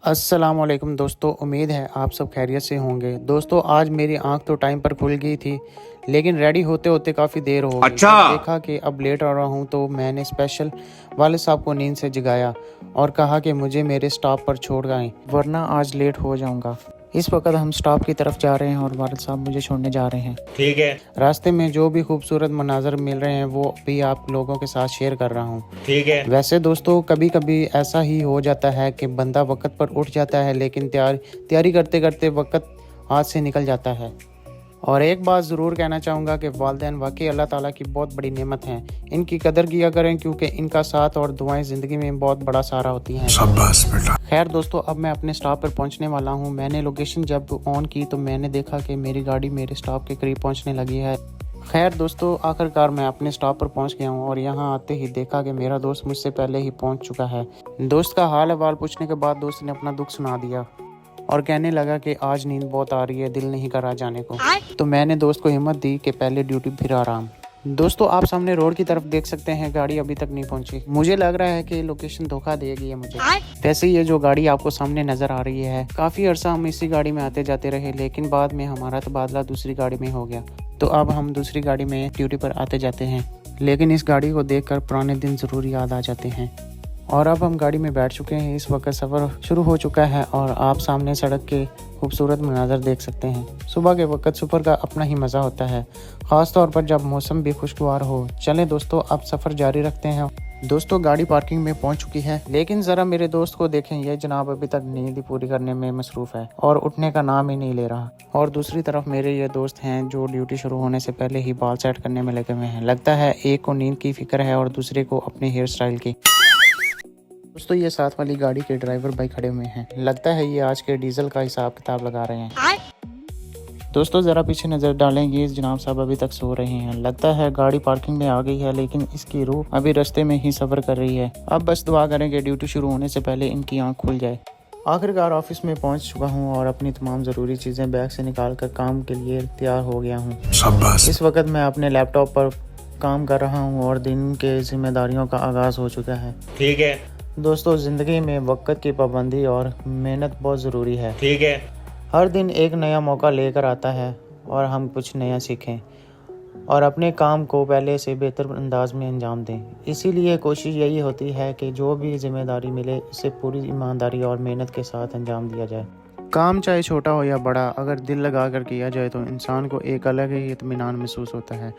अस्सलाम वालेकुम दोस्तों, उम्मीद है आप सब खैरियत से होंगे। दोस्तों आज मेरी आंख तो टाइम पर खुल गई थी, लेकिन रेडी होते होते काफ़ी देर हो गई। अच्छा। जब देखा कि अब लेट आ रहा हूँ तो मैंने स्पेशल वाले साहब को नींद से जगाया और कहा कि मुझे मेरे स्टॉप पर छोड़ आएं, वरना आज लेट हो जाऊँगा। इस वक्त हम स्टॉप की तरफ जा रहे हैं और वालिद साहब मुझे छोड़ने जा रहे हैं। ठीक है। रास्ते में जो भी खूबसूरत मनाजर मिल रहे हैं वो भी आप लोगों के साथ शेयर कर रहा हूँ। ठीक है। वैसे दोस्तों कभी कभी ऐसा ही हो जाता है कि बंदा वक्त पर उठ जाता है, लेकिन तैयारी करते करते वक्त हाथ से निकल जाता है। और एक बात ज़रूर कहना चाहूँगा कि वालिदैन वाकई अल्लाह ताला की बहुत बड़ी नेमत हैं। इनकी कदर किया करें, क्योंकि इनका साथ और दुआएं ज़िंदगी में बहुत बड़ा सहारा होती हैं। शाबाश बेटा। खैर दोस्तों, अब मैं अपने स्टॉप पर पहुंचने वाला हूं। मैंने लोकेशन जब ऑन की तो मैंने देखा कि मेरी गाड़ी मेरे स्टॉप के करीब पहुंचने लगी है। खैर दोस्तों, आखिरकार मैं अपने स्टॉप पर पहुंच गया हूं और यहां आते ही देखा कि मेरा दोस्त मुझसे पहले ही पहुंच चुका है। दोस्त का हाल अहवाल पूछने के बाद दोस्त ने अपना दुख सुना दिया और कहने लगा कि आज नींद बहुत आ रही है, दिल नहीं कर रहा जाने को। तो मैंने दोस्त को हिम्मत दी कि पहले ड्यूटी फिर आराम। दोस्तों आप सामने रोड की तरफ देख सकते हैं, गाड़ी अभी तक नहीं पहुंची। मुझे लग रहा है कि लोकेशन धोखा देगी है मुझे। वैसे ये जो गाड़ी आपको सामने नजर आ रही है, काफी अरसा हम इसी गाड़ी में आते जाते रहे, लेकिन बाद में हमारा तबादला दूसरी गाड़ी में हो गया, तो अब हम दूसरी गाड़ी में ड्यूटी पर आते जाते हैं। लेकिन इस गाड़ी को देखकर पुराने दिन जरूर याद आ जाते हैं। और अब हम गाड़ी में बैठ चुके हैं। इस वक्त सफ़र शुरू हो चुका है और आप सामने सड़क के खूबसूरत मनाज़र देख सकते हैं। सुबह के वक्त सफ़र का अपना ही मज़ा होता है, ख़ास तौर पर जब मौसम भी खुशगवार हो। चलें दोस्तों, अब सफ़र जारी रखते हैं। दोस्तों गाड़ी पार्किंग में पहुंच चुकी है, लेकिन ज़रा मेरे दोस्त को देखें, ये जनाब अभी तक नींद ही पूरी करने में मसरूफ़ है और उठने का नाम ही नहीं ले रहा। और दूसरी तरफ मेरे ये दोस्त हैं जो ड्यूटी शुरू होने से पहले ही बाल सेट करने में लगे हुए हैं। लगता है एक को नींद की फ़िक्र है और दूसरे को अपने हेयर स्टाइल की। दोस्तों ये साथ वाली गाड़ी के ड्राइवर भाई खड़े हुए हैं, लगता है ये आज के डीजल का हिसाब किताब लगा रहे हैं। दोस्तों ज़रा पीछे नज़र डालें, ये जनाब साहब अभी तक सो रहे हैं। लगता है गाड़ी पार्किंग में आ गई है, लेकिन इसकी रूह अभी रास्ते में ही सफ़र कर रही है। अब बस दुआ करें कि ड्यूटी शुरू होने से पहले इनकी आँख खुल जाए। आखिरकार ऑफिस में पहुंच चुका हूं और अपनी तमाम ज़रूरी चीज़ें बैग से निकाल कर काम के लिए तैयार हो गया हूँ। इस वक्त मैं अपने लैपटॉप पर काम कर रहा हूँ और दिन के जिम्मेदारियों का आगाज़ हो चुका है। ठीक है दोस्तों ज़िंदगी में वक्त की पाबंदी और मेहनत बहुत ज़रूरी है। ठीक है। हर दिन एक नया मौका लेकर आता है और हम कुछ नया सीखें और अपने काम को पहले से बेहतर अंदाज में अंजाम दें। इसीलिए कोशिश यही होती है कि जो भी जिम्मेदारी मिले उसे पूरी ईमानदारी और मेहनत के साथ अंजाम दिया जाए। काम चाहे छोटा हो या बड़ा, अगर दिल लगा कर किया जाए तो इंसान को एक अलग ही इत्मीनान महसूस होता है।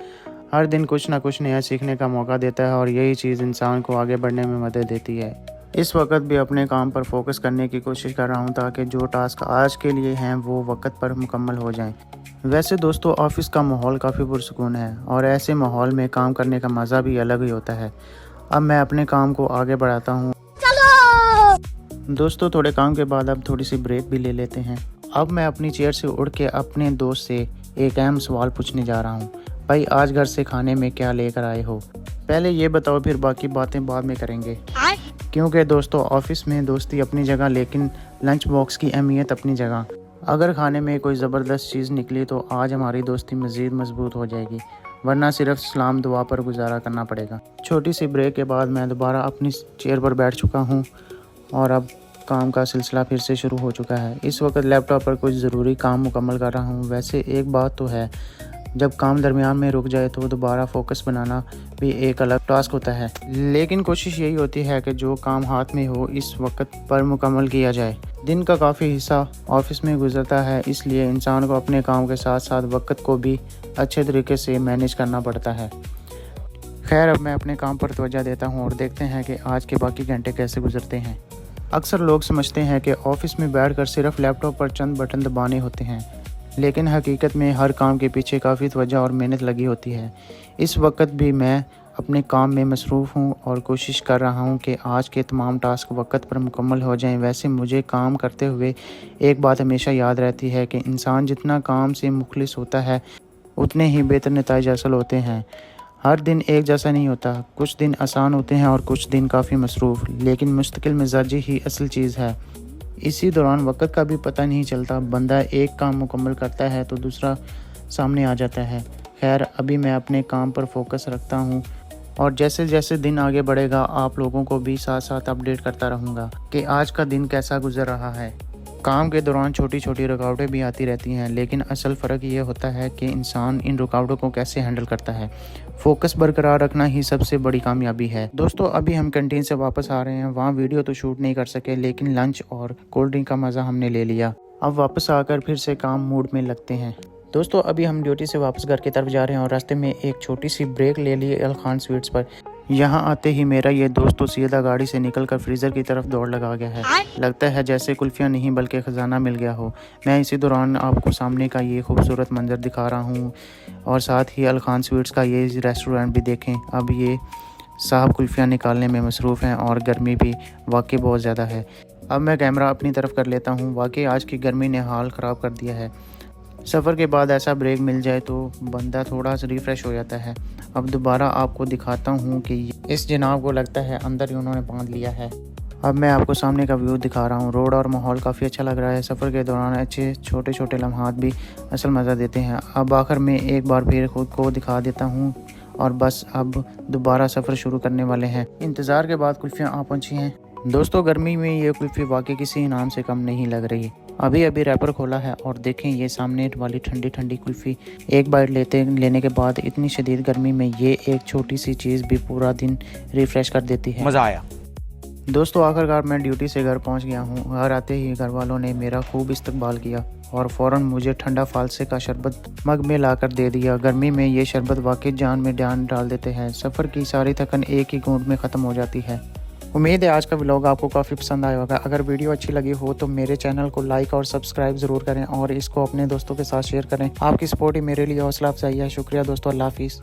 हर दिन कुछ ना कुछ नया सीखने का मौका देता है और यही चीज़ इंसान को आगे बढ़ने में मदद देती है। इस वक्त भी अपने काम पर फोकस करने की कोशिश कर रहा हूँ ताकि जो टास्क आज के लिए हैं वो वक्त पर मुकम्मल हो जाएं। वैसे दोस्तों ऑफिस का माहौल काफ़ी पुरसुकून है और ऐसे माहौल में काम करने का मज़ा भी अलग ही होता है। अब मैं अपने काम को आगे बढ़ाता हूँ। दोस्तों थोड़े काम के बाद अब थोड़ी सी ब्रेक भी ले लेते हैं। अब मैं अपनी चेयर से उठ के अपने दोस्त से एक अहम सवाल पूछने जा रहा हूँ। भाई आज घर से खाने में क्या लेकर आए हो? पहले ये बताओ, फिर बाकी बातें बाद में करेंगे। क्योंकि दोस्तों ऑफिस में दोस्ती अपनी जगह, लेकिन लंच बॉक्स की अहमियत अपनी जगह। अगर खाने में कोई ज़बरदस्त चीज़ निकली तो आज हमारी दोस्ती मज़ीद मजबूत हो जाएगी, वरना सिर्फ सलाम दुआ पर गुजारा करना पड़ेगा। छोटी सी ब्रेक के बाद मैं दोबारा अपनी चेयर पर बैठ चुका हूँ और अब काम का सिलसिला फिर से शुरू हो चुका है। इस वक्त लैपटॉप पर कुछ ज़रूरी काम मुकम्मल कर रहा हूँ। वैसे एक बात तो है, जब काम दरमियान में रुक जाए तो दोबारा फोकस बनाना भी एक अलग टास्क होता है, लेकिन कोशिश यही होती है कि जो काम हाथ में हो इस वक्त पर मुकम्मल किया जाए। दिन का काफ़ी हिस्सा ऑफिस में गुजरता है, इसलिए इंसान को अपने काम के साथ साथ वक्त को भी अच्छे तरीके से मैनेज करना पड़ता है। खैर अब मैं अपने काम पर तवज्जो देता हूँ और देखते हैं कि आज के बाकी घंटे कैसे गुजरते हैं। अक्सर लोग समझते हैं कि ऑफिस में बैठकर सिर्फ लैपटॉप पर चंद बटन दबाने होते हैं, लेकिन हकीकत में हर काम के पीछे काफ़ी तवज्जो और मेहनत लगी होती है। इस वक्त भी मैं अपने काम में मसरूफ़ हूँ और कोशिश कर रहा हूँ कि आज के तमाम टास्क वक्त पर मुकम्मल हो जाएं। वैसे मुझे काम करते हुए एक बात हमेशा याद रहती है कि इंसान जितना काम से मुखलिस होता है उतने ही बेहतर नतीजे हासिल होते हैं। हर दिन एक जैसा नहीं होता, कुछ दिन आसान होते हैं और कुछ दिन काफ़ी मसरूफ़, लेकिन मुस्तकिल मिजाजी ही असल चीज़ है। इसी दौरान वक्त का भी पता नहीं चलता, बंदा एक काम मुकम्मल करता है तो दूसरा सामने आ जाता है। खैर अभी मैं अपने काम पर फोकस रखता हूँ और जैसे जैसे दिन आगे बढ़ेगा आप लोगों को भी साथ साथ अपडेट करता रहूँगा कि आज का दिन कैसा गुजर रहा है। काम के दौरान छोटी छोटी रुकावटें भी आती रहती हैं, लेकिन असल फ़र्क ये होता है कि इंसान इन रुकावटों को कैसे हैंडल करता है। फोकस बरकरार रखना ही सबसे बड़ी कामयाबी है। दोस्तों अभी हम कैंटीन से वापस आ रहे हैं। वहाँ वीडियो तो शूट नहीं कर सके, लेकिन लंच और कोल्ड ड्रिंक का मज़ा हमने ले लिया। अब वापस आकर फिर से काम मूड में लगते हैं। दोस्तों अभी हम ड्यूटी से वापस घर की तरफ जा रहे हैं और रास्ते में एक छोटी सी ब्रेक ले ली अल खान स्वीट्स पर। यहाँ आते ही मेरा ये दोस्त तो सीधा गाड़ी से निकलकर फ्रीज़र की तरफ दौड़ लगा गया है। लगता है जैसे कुल्फियाँ नहीं बल्कि ख़जाना मिल गया हो। मैं इसी दौरान आपको सामने का ये खूबसूरत मंजर दिखा रहा हूँ और साथ ही अल खान स्वीट्स का ये रेस्टोरेंट भी देखें। अब ये साहब कुल्फियाँ निकालने में मसरूफ़ हैं और गर्मी भी वाकई बहुत ज़्यादा है। अब मैं कैमरा अपनी तरफ कर लेता हूँ। वाकई आज की गर्मी ने हाल ख़राब कर दिया है। सफ़र के बाद ऐसा ब्रेक मिल जाए तो बंदा थोड़ा सा रिफ़्रेश हो जाता है। अब दोबारा आपको दिखाता हूँ कि इस जनाब को लगता है अंदर ही उन्होंने बांध लिया है। अब मैं आपको सामने का व्यू दिखा रहा हूँ। रोड और माहौल काफ़ी अच्छा लग रहा है। सफ़र के दौरान अच्छे छोटे छोटे लम्हात भी असल मज़ा देते हैं। अब आखिर में एक बार फिर खुद को दिखा देता हूँ और बस अब दोबारा सफ़र शुरू करने वाले हैं। इंतज़ार के बाद कुल्फियाँ आ पहुँची हैं। दोस्तों गर्मी में ये कुल्फ़ी वाकई किसी इनाम से कम नहीं लग रही। अभी अभी रैपर खोला है और देखें ये सामने वाली ठंडी ठंडी कुल्फ़ी। एक बाइट लेने के बाद इतनी शदीद गर्मी में ये एक छोटी सी चीज़ भी पूरा दिन रिफ़्रेश कर देती है। मज़ा आया। दोस्तों आखिरकार मैं ड्यूटी से घर पहुंच गया हूं। घर आते ही घर वालों ने मेरा खूब इस्तकबाल किया और फ़ौरन मुझे ठंडा फालसे का शरबत मग में लाकर दे दिया। गर्मी में ये शरबत वाकई जान में जान डाल देते हैं। सफ़र की सारी थकन एक ही घूंट में ख़त्म हो जाती है। उम्मीद है आज का व्लॉग आपको काफ़ी पसंद आया होगा। अगर वीडियो अच्छी लगी हो तो मेरे चैनल को लाइक और सब्सक्राइब ज़रूर करें और इसको अपने दोस्तों के साथ शेयर करें। आपकी सपोर्ट ही मेरे लिए हौसला अफजाई है। शुक्रिया दोस्तों, अल्लाह हाफिज़।